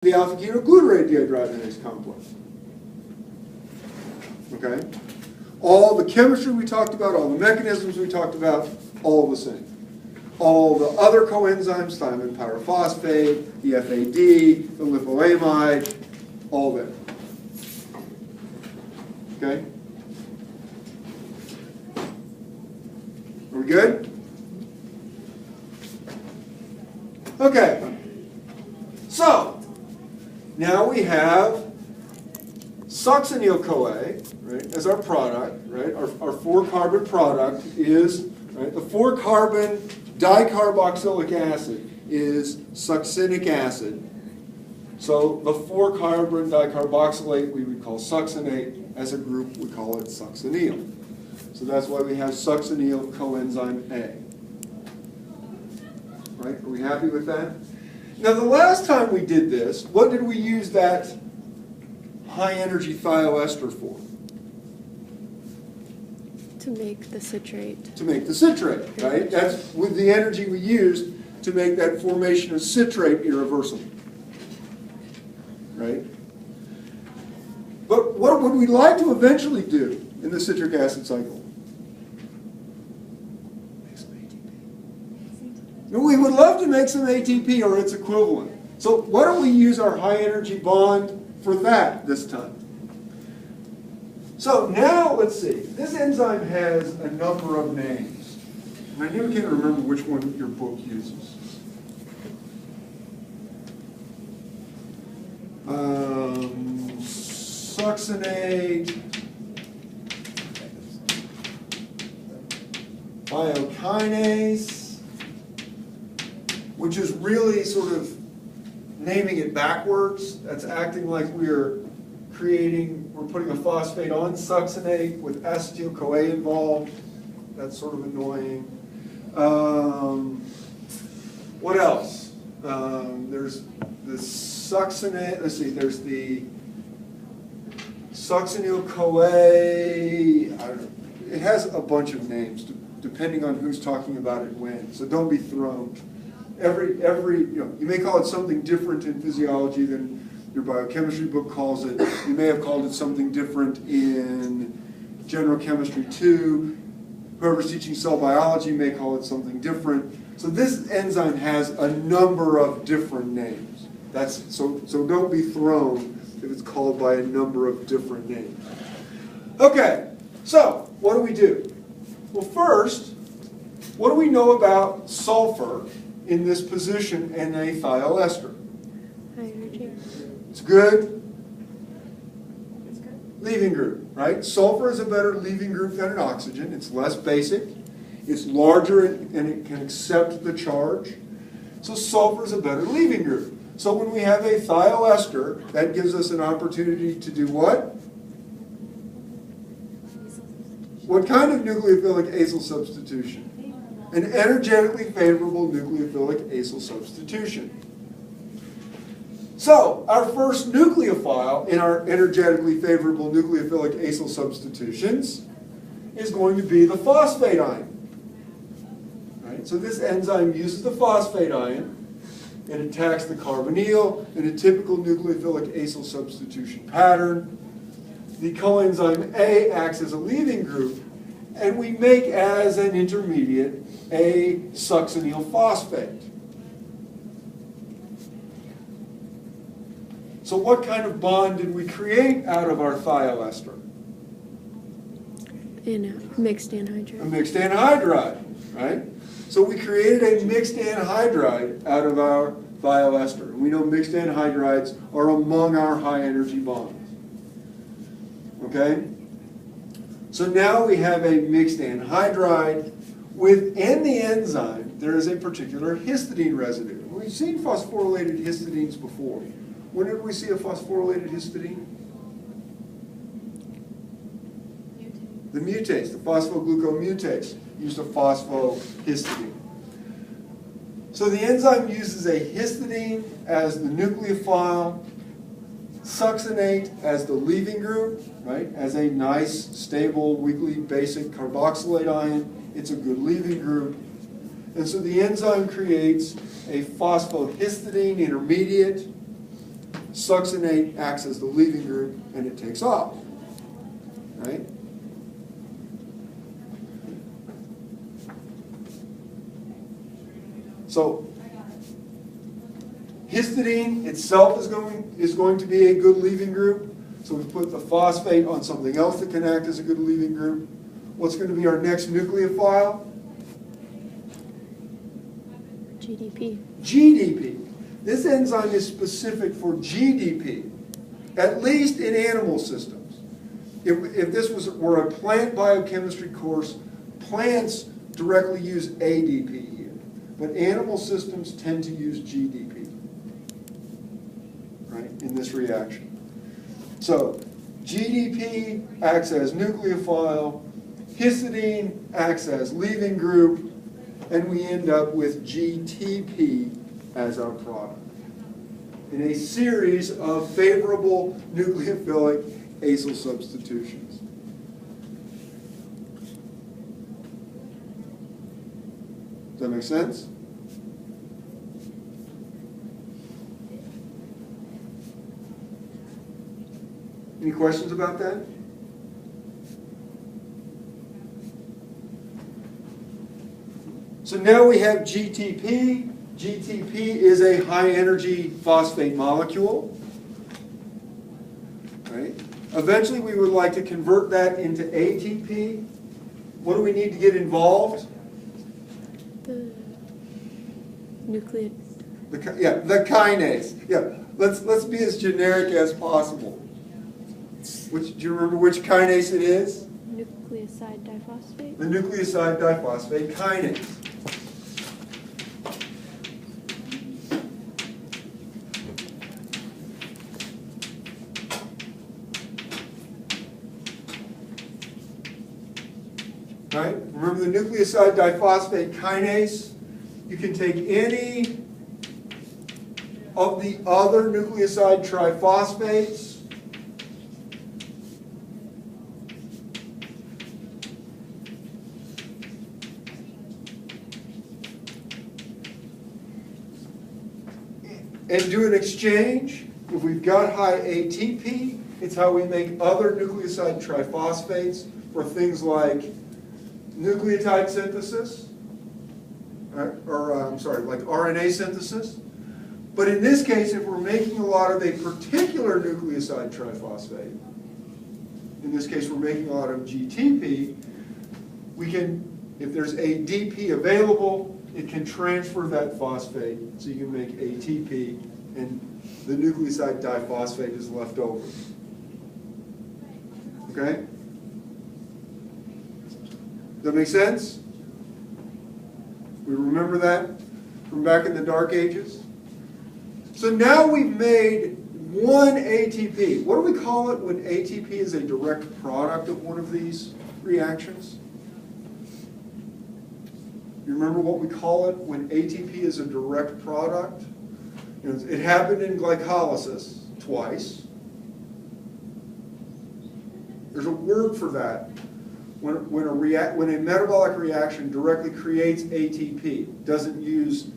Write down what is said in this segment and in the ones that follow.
the alpha-ketoglutarate dehydrogenase complex. Okay? All the chemistry we talked about, all the mechanisms we talked about, all the same. All the other coenzymes, thiamine pyrophosphate, the FAD, the lipoamide, all there. Okay? Are we good? Okay. So, now we have succinyl-CoA, right, as our product, right? Our 4-carbon product is, right, the 4-carbon dicarboxylic acid is succinic acid. So the 4-carbon dicarboxylate we would call succinate. As a group, we call it succinyl. So that's why we have succinyl coenzyme A. Right? Are we happy with that? Now, the last time we did this, what did we use that high-energy thioester for? To make the citrate. To make the citrate, right? That's with the energy we used to make that formation of citrate irreversible. Right? But what would we like to eventually do in the citric acid cycle? We would love to make some ATP or its equivalent. So why don't we use our high-energy bond for that this time? So now, let's see. This enzyme has a number of names. And I never can remember which one your book uses. Succinate, biokinase, which is really sort of naming it backwards. That's acting like we're putting a phosphate on succinate with acetyl-CoA involved. That's sort of annoying. What else? There's the succinate, let's see, there's the succinyl-CoA, it has a bunch of names depending on who's talking about it when, so don't be thrown. You may call it something different in physiology than your biochemistry book calls it. You may have called it something different in general chemistry too. Whoever's teaching cell biology may call it something different. So this enzyme has a number of different names. So don't be thrown if it's called by a number of different names. Okay, so what do we do? Well, first, what do we know about sulfur in this position in a thioester? High energy. It's good. It's good. Leaving group, right? Sulfur is a better leaving group than an oxygen. It's less basic. It's larger and it can accept the charge. So sulfur is a better leaving group. So when we have a thioester, that gives us an opportunity to do what? What kind of nucleophilic acyl substitution? An energetically favorable nucleophilic acyl substitution. So, our first nucleophile in our energetically favorable nucleophilic acyl substitutions is going to be the phosphate ion. Right? So this enzyme uses the phosphate ion. It attacks the carbonyl in a typical nucleophilic acyl substitution pattern. The coenzyme A acts as a leaving group, and we make as an intermediate a succinyl phosphate. So what kind of bond did we create out of our thioester? Mixed anhydride. A mixed anhydride, right? So we created a mixed anhydride out of our thioester. And we know mixed anhydrides are among our high energy bonds. Okay? So now we have a mixed anhydride. Within the enzyme, there is a particular histidine residue. We've seen phosphorylated histidines before. When did we see a phosphorylated histidine? The mutase, the phosphoglucomutase, used a phosphohistidine. So the enzyme uses a histidine as the nucleophile, succinate as the leaving group, right? As a nice, stable, weakly basic carboxylate ion, it's a good leaving group. And so the enzyme creates a phosphohistidine intermediate succinate acts as the leaving group, and it takes off, right? So histidine itself is going to be a good leaving group. So we put the phosphate on something else that can act as a good leaving group. What's going to be our next nucleophile? GDP. GDP. This enzyme is specific for GDP, at least in animal systems. If this were a plant biochemistry course, plants directly use ADP here, but animal systems tend to use GDP, right, in this reaction. So GDP acts as nucleophile, histidine acts as leaving group, and we end up with GTP as our product in a series of favorable nucleophilic acyl substitutions. Does that make sense? Any questions about that? So now we have GTP. GTP is a high-energy phosphate molecule. Right? Eventually, we would like to convert that into ATP. What do we need to get involved? The nucleus. The kinase. Yeah, let's be as generic as possible. Do you remember which kinase it is? Nucleoside diphosphate. The nucleoside diphosphate kinase. Right? Remember the nucleoside diphosphate kinase? You can take any of the other nucleoside triphosphates and do an exchange. If we've got high ATP, it's how we make other nucleoside triphosphates for things like nucleotide synthesis, like RNA synthesis. But in this case, if we're making a lot of a particular nucleoside triphosphate, in this case we're making a lot of GTP, we can, if there's ADP available, it can transfer that phosphate so you can make ATP and the nucleoside diphosphate is left over. Okay? Does that make sense? We remember that from back in the dark ages? So now we've made one ATP. What do we call it when ATP is a direct product of one of these reactions? You remember what we call it when ATP is a direct product? You know, it happened in glycolysis twice. There's a word for that. When a metabolic reaction directly creates ATP, doesn't use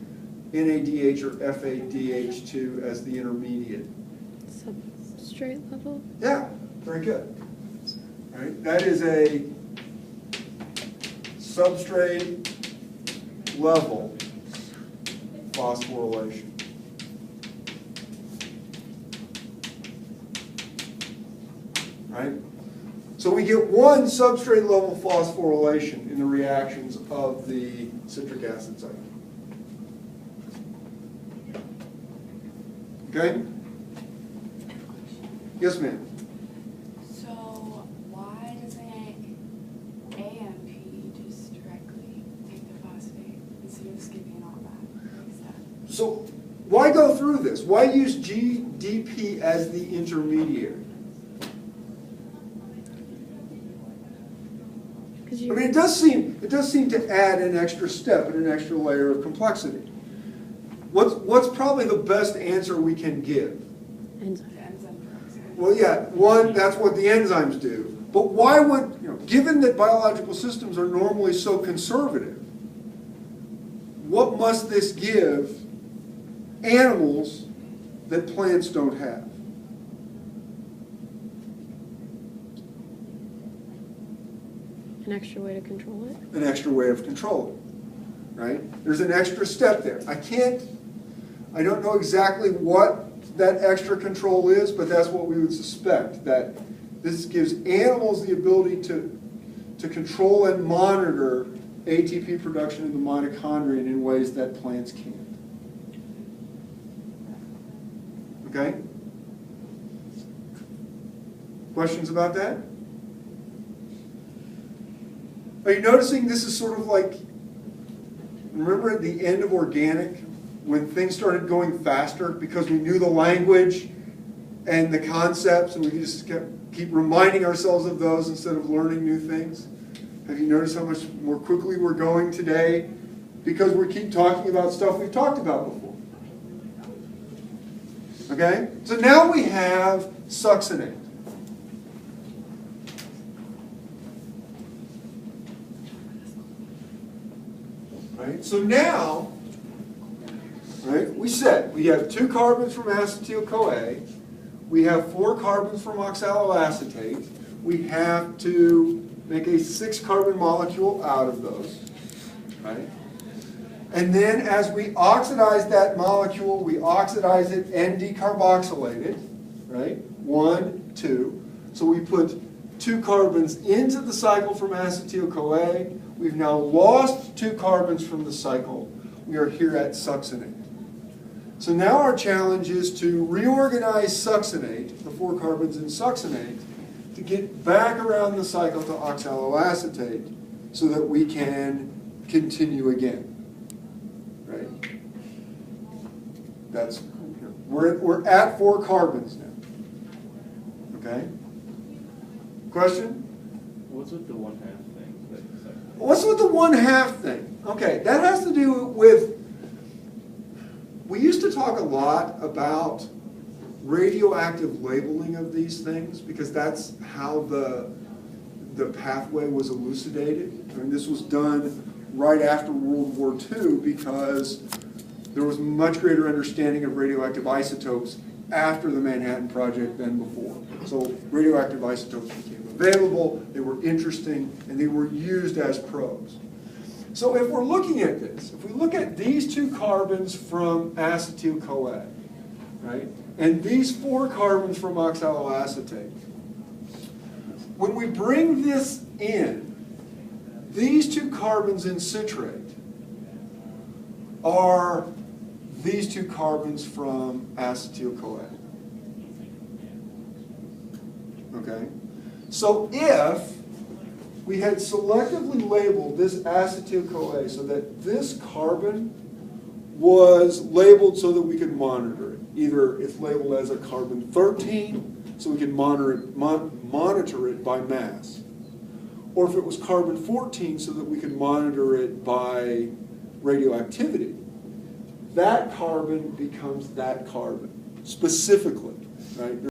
NADH or FADH2 as the intermediate. Substrate level? Yeah, very good. All right, that is a substrate level phosphorylation. Right? So we get one substrate level phosphorylation in the reactions of the citric acid cycle. Okay? Yes, ma'am. So why doesn't AMP just directly take the phosphate instead of skipping all that? So why go through this? Why use GDP as the intermediary? I mean, it does seem to add an extra step and an extra layer of complexity. What's probably the best answer we can give? Enzyme. Well, yeah, one, that's what the enzymes do. But why would, given that biological systems are normally so conservative, what must this give animals that plants don't have? An extra way to control it? An extra way of controlling, right? There's an extra step there. I don't know exactly what that extra control is, but that's what we would suspect, that this gives animals the ability to control and monitor ATP production in the mitochondria in ways that plants can't. Okay? Questions about that? Are you noticing this is sort of like, remember at the end of organic, when things started going faster because we knew the language and the concepts and we just keep reminding ourselves of those instead of learning new things? Have you noticed how much more quickly we're going today? Because we keep talking about stuff we've talked about before. Okay? So now we have succinate. Right? So now, right, we said we have 2 carbons from acetyl-CoA. We have 4 carbons from oxaloacetate. We have to make a 6-carbon molecule out of those. Right? And then as we oxidize that molecule, we oxidize it and decarboxylate it. Right? 1, 2. So we put 2 carbons into the cycle from acetyl-CoA. We've now lost 2 carbons from the cycle. We are here at succinate. So now our challenge is to reorganize succinate, the 4 carbons in succinate, to get back around the cycle to oxaloacetate so that we can continue again. Right? That's, we're at 4 carbons now. Okay? Question? What's with the 1/2 thing? What's with the 1/2 thing? Okay, that has to do with, we used to talk a lot about radioactive labeling of these things because that's how the pathway was elucidated. I mean, this was done right after World War II because there was much greater understanding of radioactive isotopes after the Manhattan Project than before. So radioactive isotopes became available, they were interesting, and they were used as probes. So if we're looking at this, if we look at these 2 carbons from acetyl-CoA, right, and these 4 carbons from oxaloacetate, when we bring this in, these 2 carbons in citrate are these 2 carbons from acetyl-CoA. Okay? So if we had selectively labeled this acetyl-CoA so that this carbon was labeled so that we could monitor it. Either it's labeled as a carbon 13, so we can monitor it by mass. Or if it was carbon 14, so that we could monitor it by radioactivity. That carbon becomes that carbon, specifically. Right?